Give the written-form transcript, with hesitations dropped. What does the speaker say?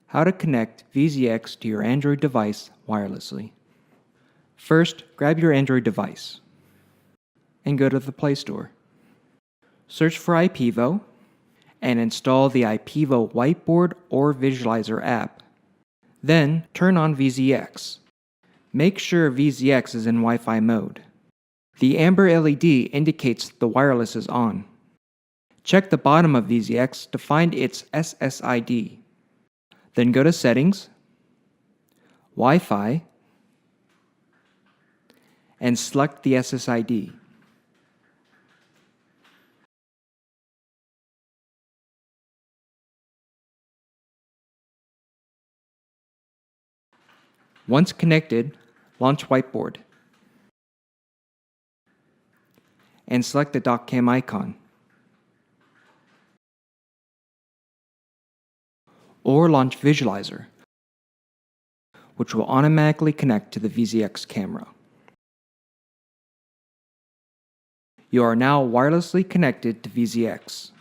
How to connect VZX to your Android device wirelessly. First, grab your Android device and go to the Play Store. Search for iPivo and install the iPivo Whiteboard or Visualizer app. Then, turn on VZX. Make sure VZX is in Wi-Fi mode. The amber LED indicates the wireless is on. Check the bottom of VZX to find its SSID. Then go to Settings, Wi-Fi, and select the SSID. Once connected, launch Whiteboard and select the DocCam icon. Or launch Visualizer, which will automatically connect to the VZX camera. You are now wirelessly connected to VZX.